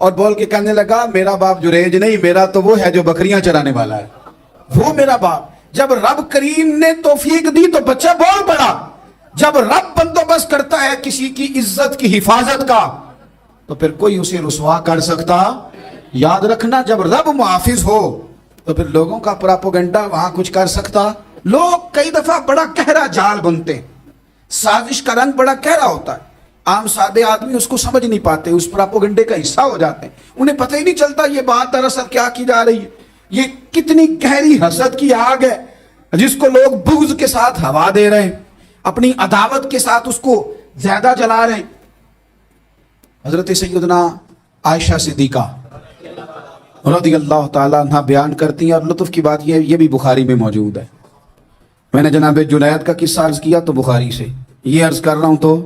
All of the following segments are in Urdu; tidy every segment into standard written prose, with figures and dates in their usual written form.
اور بول کے کہنے لگا میرا باپ جریج نہیں، میرا تو وہ ہے جو بکریاں چرانے والا ہے، وہ میرا باپ۔ جب رب کریم نے توفیق دی تو بچہ بول پڑا۔ جب رب بندوبست کرتا ہے کسی کی عزت کی حفاظت کا تو پھر کوئی اسے رسوا کر سکتا؟ یاد رکھنا، جب رب محافظ ہو تو پھر لوگوں کا پراپوگنڈا وہاں کچھ کر سکتا؟ لوگ کئی دفعہ بڑا گہرا جال بنتے ہیں، سازش کا رنگ بڑا گہرا ہوتا ہے، عام سادے آدمی اس کو سمجھ نہیں پاتے، اس پراپوگنڈے کا حصہ ہو جاتے ہیں، انہیں پتہ ہی نہیں چلتا یہ بات دراصل کیا کی جا رہی ہے۔ یہ کتنی گہری حسد کی آگ ہے جس کو لوگ بغض کے ساتھ ہوا دے رہے ہیں، اپنی عداوت کے ساتھ اس کو زیادہ جلا رہے ہیں۔ حضرت سیدنا عائشہ صدیقہ رضی اللہ تعالیٰ عنہ بیان کرتی ہیں، اور لطف کی بات یہ بھی بخاری میں موجود ہے۔ میں نے جناب جنید کا قصہ عرض کیا تو بخاری سے، یہ عرض کر رہا ہوں تو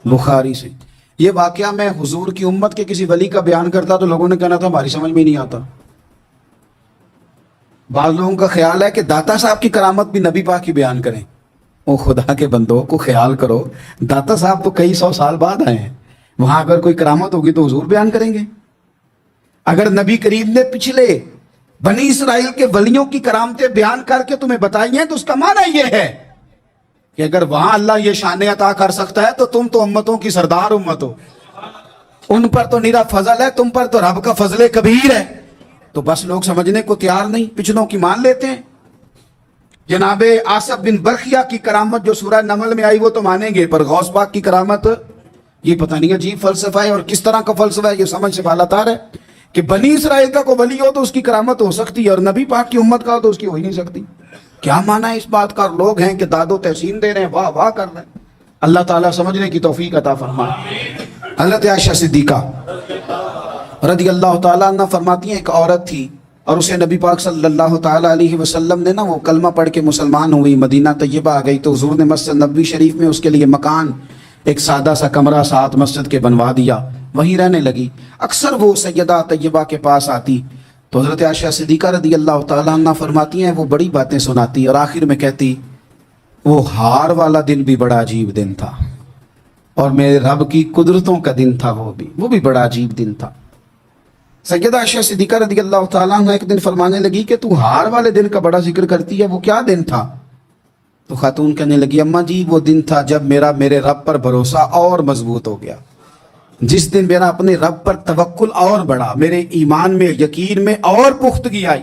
بخاری سے۔ یہ واقعہ میں حضور کی امت کے کسی ولی کا بیان کرتا تو لوگوں نے کہنا تھا ہماری سمجھ میں نہیں آتا۔ بعض لوگوں کا خیال ہے کہ داتا صاحب کی کرامت بھی نبی پاک کی بیان کریں۔ او خدا کے بندوں کو خیال کرو، داتا صاحب تو کئی سو سال بعد آئے ہیں، وہاں اگر کوئی کرامت ہوگی تو حضور بیان کریں گے؟ اگر نبی کریم نے پچھلے بنی اسرائیل کے ولیوں کی کرامتیں بیان کر کے تمہیں بتائی ہیں تو اس کا معنی یہ ہے کہ اگر وہاں اللہ یہ شان عطا کر سکتا ہے تو تم تو امتوں کی سردار امت ہو، ان پر تو نیرا فضل ہے، تم پر تو رب کا فضل کبیر ہے۔ تو بس لوگ سمجھنے کو تیار نہیں، پچھلوں کی مان لیتے ہیں۔ جناب آصف بن برخیہ کی کرامت جو سورہ نمل میں آئی وہ تو مانیں گے، پر غوث پاک کی کرامت یہ پتہ نہیں عجیب فلسفہ ہے، اور کس طرح کا فلسفہ ہے یہ سمجھ سے بالاتار ہے کہ بنی اسرائیل کا کوئی ولی ہو تو اس کی کرامت ہو سکتی ہے، اور نبی پاک کی امت کا ہو تو اس کی ہو ہی نہیں سکتی۔ کیا معنی ہے اس بات کا؟ لوگ ہیں کہ داد و تحسین دے رہے ہیں، واہ واہ کر رہے ہیں۔ اللہ تعالیٰ سمجھنے کی توفیق عطا فرمائے۔ حضرت عائشہ صدیقہ رضی اللہ تعالیٰ عنہ فرماتی ہیں ایک عورت تھی اور اسے نبی پاک صلی اللہ تعالیٰ علیہ وسلم نے وہ کلمہ پڑھ کے مسلمان ہوئی، مدینہ طیبہ آ گئی تو حضور نے مسجد نبوی شریف میں اس کے لیے مکان، ایک سادہ سا کمرہ ساتھ مسجد کے بنوا دیا، وہیں رہنے لگی۔ اکثر وہ سیدہ طیبہ کے پاس آتی تو حضرت عائشہ صدیقہ رضی اللہ تعالیٰ عنہ فرماتی ہیں وہ بڑی باتیں سناتی اور آخر میں کہتی وہ ہار والا دن بھی بڑا عجیب دن تھا، اور میرے رب کی قدرتوں کا دن تھا، وہ بھی بڑا عجیب دن تھا۔ سیدہ عائشہ صدیقہ رضی اللہ تعالیٰ عنہ ایک دن فرمانے لگی کہ تو ہار والے دن کا بڑا ذکر کرتی ہے، وہ کیا دن تھا؟ تو خاتون کہنے لگی اماں جی وہ دن تھا جب میرے رب پر بھروسہ اور مضبوط ہو گیا، جس دن میرا اپنے رب پر توکل اور بڑھا، میرے ایمان میں یقین میں اور پختگی آئی۔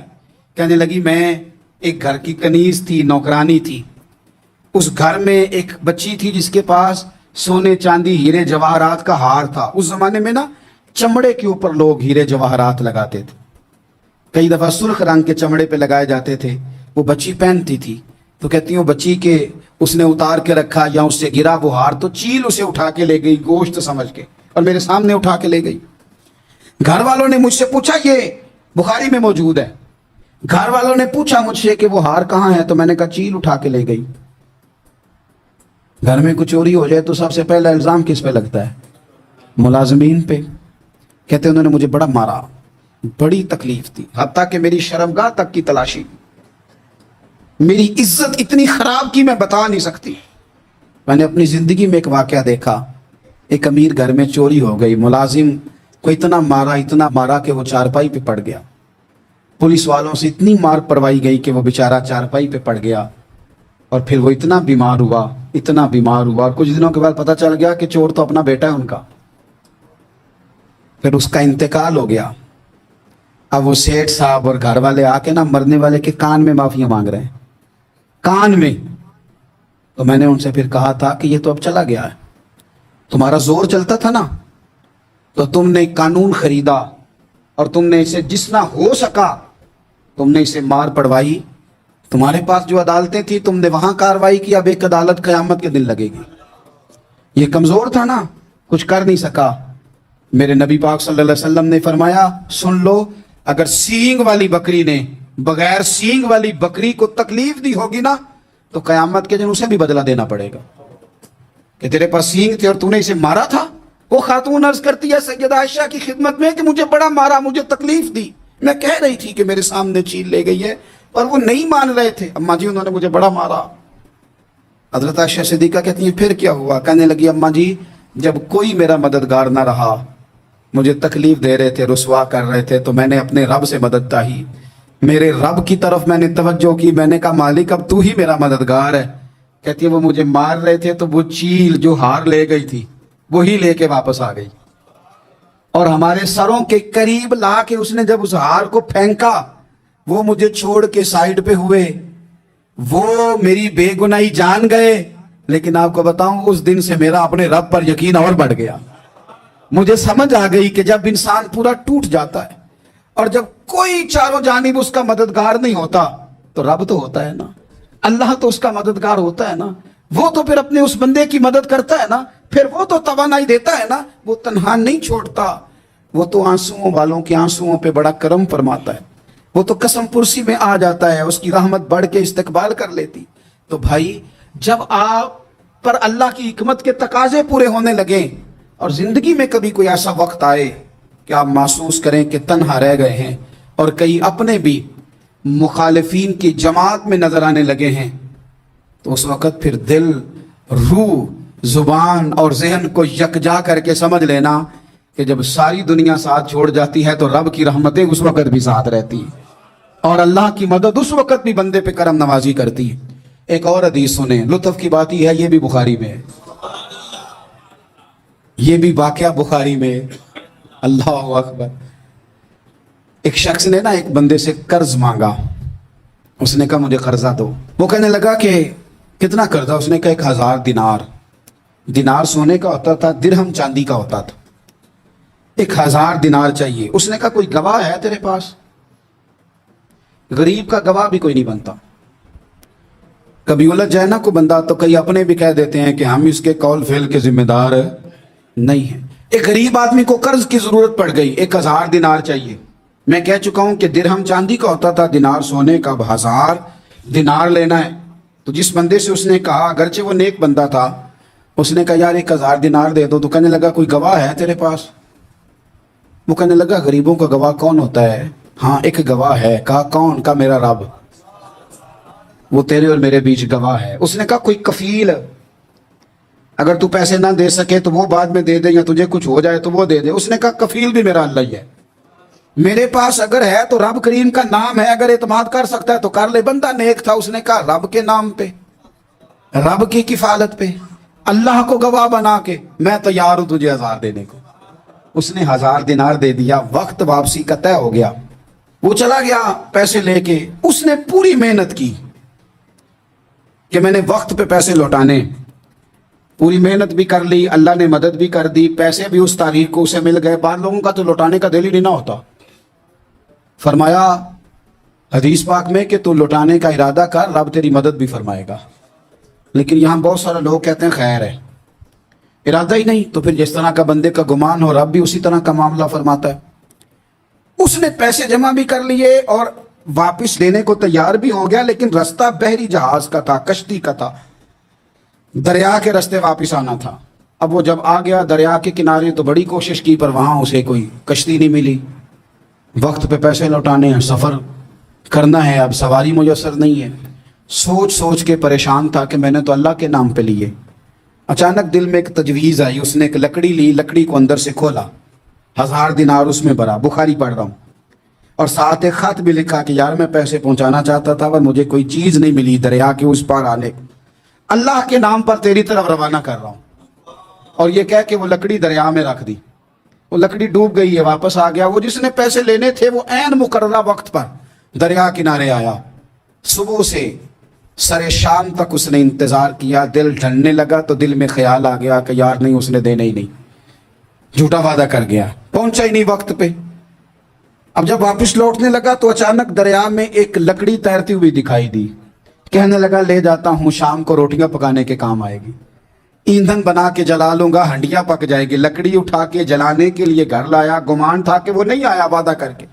کہنے لگی میں ایک گھر کی کنیز تھی، نوکرانی تھی، اس گھر میں ایک بچی تھی جس کے پاس سونے چاندی ہیرے جواہرات کا ہار تھا۔ اس زمانے میں نا چمڑے کے اوپر لوگ ہیرے جواہرات لگاتے تھے، کئی دفعہ سرخ رنگ کے چمڑے پہ لگائے جاتے تھے، وہ بچی پہنتی تھی تو کہتی ہوں بچی کے اس نے اتار کے رکھا یا اس سے گرا وہ ہار تو چیل اسے اٹھا کے لے گئی گوشت سمجھ کے، اور میرے سامنے اٹھا کے لے گئی۔ گھر والوں نے مجھ سے پوچھا، یہ بخاری میں موجود ہے، گھر والوں نے پوچھا مجھ سے کہ وہ ہار کہاں ہے تو میں نے کہا چیل اٹھا کے لے گئی۔ گھر میں کچھ چوری ہو جائے تو سب سے پہلا الزام کس پہ لگتا ہے؟ ملازمین پہ۔ کہتے انہوں نے مجھے بڑا مارا، بڑی تکلیف تھی، حتیٰ کہ میری شرمگاہ تک کی تلاشی، میری عزت اتنی خراب کی میں بتا نہیں سکتی۔ میں نے اپنی زندگی میں ایک واقعہ دیکھا، ایک امیر گھر میں چوری ہو گئی، ملازم کو اتنا مارا کہ وہ چارپائی پہ پڑ گیا، پولیس والوں سے اتنی مار پروائی گئی کہ وہ بیچارہ چارپائی پہ پڑ گیا، اور پھر وہ اتنا بیمار ہوا اور کچھ دنوں کے بعد پتہ چل گیا کہ چور تو اپنا بیٹا ہے ان کا، پھر اس کا انتقال ہو گیا۔ اب وہ سیٹھ صاحب اور گھر والے آ کے نا مرنے والے کے کان میں معافی مانگ رہے ہیں، کان میں۔ تو میں نے ان سے پھر کہا تھا کہ یہ تو اب چلا گیا ہے، تمہارا زور چلتا تھا نا تو تم نے قانون خریدا اور تم نے اسے جس نہ ہو سکا تم نے اسے مار پڑوائی، تمہارے پاس جو عدالتیں تھی تم نے وہاں کاروائی کی، اب ایک عدالت قیامت کے دن لگے گی۔ یہ کمزور تھا نا، کچھ کر نہیں سکا۔ میرے نبی پاک صلی اللہ علیہ وسلم نے فرمایا سن لو، اگر سینگ والی بکری نے بغیر سینگ والی بکری کو تکلیف دی ہوگی نا تو قیامت کے دن اسے بھی بدلہ دینا پڑے گا کہ تیرے پاس سینگ تھے اور تو نے اسے مارا تھا۔ وہ خاتون عرض کرتی ہے سیدہ عائشہ کی خدمت میں کہ مجھے بڑا مارا، مجھے تکلیف دی، میں کہہ رہی تھی کہ میرے سامنے چیل لے گئی ہے پر وہ نہیں مان رہے تھے، اماں جی انہوں نے مجھے بڑا مارا۔ حضرت عائشہ صدیقہ کہتی ہیں پھر کیا ہوا؟ کہنے لگی اماں جی جب کوئی میرا مددگار نہ رہا مجھے تکلیف دے رہے تھے، رسوا کر رہے تھے، تو میں نے اپنے رب سے مدد چاہی، میرے رب کی طرف میں نے توجہ کی، میں نے کہا مالک اب تو ہی میرا مددگار ہے۔ کہتی ہے وہ مجھے مار رہے تھے تو وہ چیل جو ہار لے گئی تھی وہی لے کے واپس آ گئی، اور ہمارے سروں کے قریب لا کے اس نے جب اس ہار کو پھینکا، وہ مجھے چھوڑ کے سائیڈ پہ ہوئے، وہ میری بے گناہی جان گئے، لیکن آپ کو بتاؤں اس دن سے میرا اپنے رب پر یقین اور بڑھ گیا۔ مجھے سمجھ آ گئی کہ جب انسان پورا ٹوٹ جاتا ہے اور جب کوئی چاروں جانب اس کا مددگار نہیں ہوتا تو رب تو ہوتا ہے نا، اللہ تو اس کا مددگار ہوتا ہے نا، وہ تو پھر اپنے اس بندے کی مدد کرتا ہے نا، پھر وہ تو توانائی دیتا ہے نا، وہ تنہا نہیں چھوڑتا، وہ تو آنسوؤں والوں کے آنسوؤں پہ بڑا کرم فرماتا ہے، وہ تو قسم پرسی میں آ جاتا ہے، اس کی رحمت بڑھ کے استقبال کر لیتی۔ تو بھائی جب آپ پر اللہ کی حکمت کے تقاضے پورے ہونے لگیں اور زندگی میں کبھی کوئی ایسا وقت آئے کہ آپ محسوس کریں کہ تنہا رہ گئے ہیں اور کئی اپنے بھی مخالفین کی جماعت میں نظر آنے لگے ہیں، تو اس وقت پھر دل، روح، زبان اور ذہن کو یکجا کر کے سمجھ لینا کہ جب ساری دنیا ساتھ چھوڑ جاتی ہے تو رب کی رحمتیں اس وقت بھی ساتھ رہتی ہیں، اور اللہ کی مدد اس وقت بھی بندے پہ کرم نوازی کرتی ہے۔ ایک اور حدیث سنیں، لطف کی بات یہ ہے یہ بھی بخاری میں ہے، یہ بھی واقعہ بخاری میں ہے۔ اللہ اکبر۔ ایک شخص نے نا ایک بندے سے قرض مانگا، اس نے کہا مجھے قرضہ دو، وہ کہنے لگا کہ کتنا قرضہ؟ اس نے کہا 1000 دینار۔ دینار سونے کا ہوتا تھا، درہم چاندی کا ہوتا تھا، 1000 دینار چاہیے۔ اس نے کہا کوئی گواہ ہے تیرے پاس؟ غریب کا گواہ بھی کوئی نہیں بنتا، کبھی الجھ جائے نا کوئی بندہ تو کئی اپنے بھی کہہ دیتے ہیں کہ ہم اس کے قول فعل کے ذمہ دار نہیں ہیں۔ ایک غریب آدمی کو قرض کی ضرورت پڑ گئی، 1000 دینار چاہیے۔ میں کہہ چکا ہوں کہ درہم چاندی کا ہوتا تھا، دینار سونے کا، 1000 دینار لینا ہے۔ تو جس بندے سے اس نے کہا، اگرچہ وہ نیک بندہ تھا، اس نے کہا یار 1000 دینار دے دو، تو کہنے لگا کوئی گواہ ہے تیرے پاس؟ وہ کہنے لگا غریبوں کا گواہ کون ہوتا ہے؟ ہاں ایک گواہ ہے۔ کہا کون؟ کہا میرا رب، وہ تیرے اور میرے بیچ گواہ ہے۔ اس نے کہا کوئی کفیل، اگر تو پیسے نہ دے سکے تو وہ بعد میں دے دے، یا تجھے کچھ ہو جائے تو وہ دے دے۔ اس نے کہا کفیل بھی میرا اللہ ہی ہے، میرے پاس اگر ہے تو رب کریم کا نام ہے، اگر اعتماد کر سکتا ہے تو کر لے۔ بندہ نیک تھا، اس نے کہا رب کے نام پہ، رب کی کفالت پہ، اللہ کو گواہ بنا کے میں تیار ہوں تجھے 1000 دینے کو۔ اس نے 1000 دینار دے دیا، وقت واپسی کا طے ہو گیا، وہ چلا گیا پیسے لے کے۔ اس نے پوری محنت کی کہ میں نے وقت پہ پیسے لوٹانے، پوری محنت بھی کر لی، اللہ نے مدد بھی کر دی، پیسے بھی اس تاریخ کو اسے مل گئے۔ بعض لوگوں کا تو لوٹانے کا دل ہی نہیں نہ ہوتا۔ فرمایا حدیث پاک میں کہ تو لوٹانے کا ارادہ کر، رب تیری مدد بھی فرمائے گا۔ لیکن یہاں بہت سارے لوگ کہتے ہیں خیر ہے، ارادہ ہی نہیں، تو پھر جس طرح کا بندے کا گمان ہو رب بھی اسی طرح کا معاملہ فرماتا ہے۔ اس نے پیسے جمع بھی کر لیے اور واپس لینے کو تیار بھی ہو گیا، لیکن رستہ بحری جہاز کا تھا، کشتی کا تھا، دریا کے رستے واپس آنا تھا۔ اب وہ جب آ گیا دریا کے کنارے تو بڑی کوشش کی، پر وہاں اسے کوئی کشتی نہیں ملی۔ وقت پہ پیسے لوٹانے ہیں، سفر کرنا ہے، اب سواری میسر نہیں ہے۔ سوچ سوچ کے پریشان تھا کہ میں نے تو اللہ کے نام پہ لیے۔ اچانک دل میں ایک تجویز آئی، اس نے ایک لکڑی لی، لکڑی کو اندر سے کھولا، 1000 دینار اس میں بھرا، بخاری پڑھ رہا ہوں، اور ساتھ ایک خط بھی لکھا کہ یار میں پیسے پہنچانا چاہتا تھا پر مجھے کوئی چیز نہیں ملی دریا کے اس پار آنے، اللہ کے نام پر تیری طرف روانہ کر رہا ہوں۔ اور یہ کہہ کہ وہ لکڑی دریا میں رکھ دی، وہ لکڑی ڈوب گئی ہے، واپس آ گیا۔ وہ جس نے پیسے لینے تھے وہ عین مقررہ وقت پر دریا کنارے آیا۔ صبح سے سر شام تک اس نے انتظار کیا، دل ڈھلنے لگا تو دل میں خیال آ گیا کہ یار نہیں، اس نے دینے ہی نہیں، جھوٹا وعدہ کر گیا، پہنچا ہی نہیں وقت پہ۔ اب جب واپس لوٹنے لگا تو اچانک دریا میں ایک لکڑی تیرتی ہوئی دکھائی دی، کہنے لگا لے جاتا ہوں، شام کو روٹیاں پکانے کے کام آئے گی، ایندھن بنا کے جلا لوں گا، ہنڈیاں پک جائے گی۔ لکڑی اٹھا کے جلانے کے لیے گھر لایا، گمان تھا کہ وہ نہیں آیا وعدہ کر کے،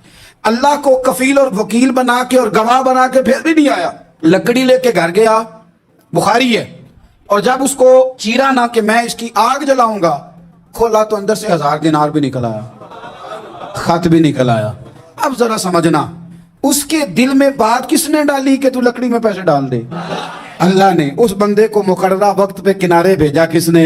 اللہ کو کفیل اور وکیل بنا کے اور گواہ بنا کے پھر بھی نہیں آیا۔ لکڑی لے کے گھر گیا، بخاری ہے، اور جب اس کو چیرا نہ کہ میں اس کی آگ جلاؤں گا، کھولا تو اندر سے 1000 دینار بھی نکل آیا، خط بھی نکل آیا۔ اب ذرا سمجھنا، اس کے دل میں بات کس نے ڈالی کہ تو لکڑی میں پیسے ڈال دے؟ اللہ نے۔ اس بندے کو مقررہ وقت پہ کنارے بھیجا کس نے؟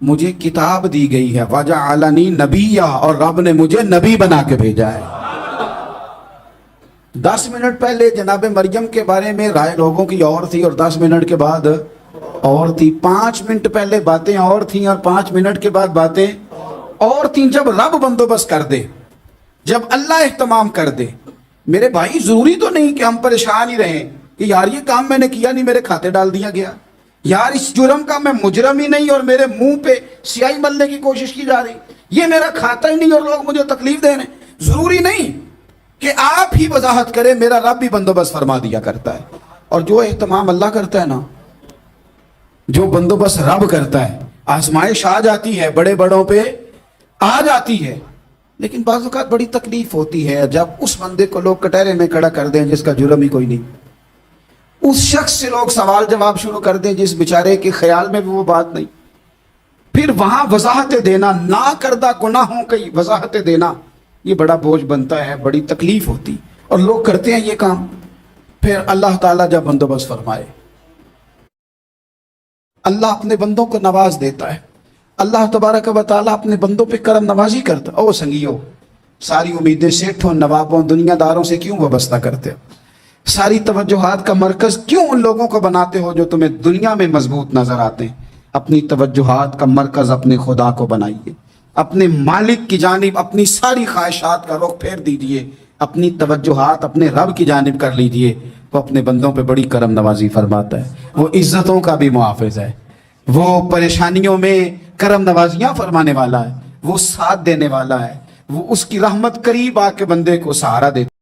مجھے کتاب دی گئی ہے، وجعلنی نبیا، اور رب نے مجھے نبی بنا کے بھیجا ہے۔ 10 منٹ پہلے جناب مریم کے بارے میں رائے لوگوں کی اور تھی، اور 10 منٹ کے بعد اور تھی۔ 5 منٹ پہلے باتیں اور تھیں، اور 5 منٹ کے بعد باتیں اور تھیں۔ جب رب بندوبست کر دے، جب اللہ اہتمام کر دے، میرے بھائی ضروری تو نہیں کہ ہم پریشان ہی رہیں کہ یار یہ کام میں نے کیا نہیں، میرے کھاتے ڈال دیا گیا، یار اس جرم کا میں مجرم ہی نہیں اور میرے منہ پہ سیاہی ملنے کی کوشش کی جا رہی، یہ میرا کھاتا ہی نہیں اور لوگ مجھے تکلیف دے رہے ہیں۔ ضروری نہیں کہ آپ ہی وضاحت کریں، میرا رب بھی بندوبست فرما دیا کرتا ہے۔ اور جو اہتمام اللہ کرتا ہے نا، جو بندوبست رب کرتا ہے، آزمائش آ جاتی ہے، بڑے بڑوں پہ آ جاتی ہے، لیکن بعض اوقات بڑی تکلیف ہوتی ہے جب اس بندے کو لوگ کٹہرے میں کھڑا کر دیں جس کا جرم ہی کوئی نہیں، اس شخص سے لوگ سوال جواب شروع کر دیں جس بیچارے کے خیال میں بھی وہ بات نہیں، پھر وہاں وضاحت دینا، نہ کردہ گناہوں کی وضاحت دینا، یہ بڑا بوجھ بنتا ہے، بڑی تکلیف ہوتی، اور لوگ کرتے ہیں یہ کام۔ پھر اللہ تعالیٰ جب بندوبست فرمائے، اللہ اپنے بندوں کو نواز دیتا ہے، اللہ تبارک و تعالیٰ اپنے بندوں پہ کرم نوازی کرتا ہے۔ او سنگیو، ساری امیدیں سیٹھوں، نوابوں، دنیا داروں سے کیوں وابستہ کرتے ہو؟ ساری توجہات کا مرکز کیوں ان لوگوں کو بناتے ہو جو تمہیں دنیا میں مضبوط نظر آتے ہیں؟ اپنی توجہات کا مرکز اپنے خدا کو بنائیے، اپنے مالک کی جانب اپنی ساری خواہشات کا رخ پھیر دیجئے، اپنی توجہات اپنے رب کی جانب کر لیجئے۔ وہ اپنے بندوں پہ بڑی کرم نوازی فرماتا ہے، وہ عزتوں کا بھی محافظ ہے، وہ پریشانیوں میں کرم نوازیاں فرمانے والا ہے، وہ ساتھ دینے والا ہے، وہ اس کی رحمت قریب آ کے بندے کو سہارا دیتا ہے۔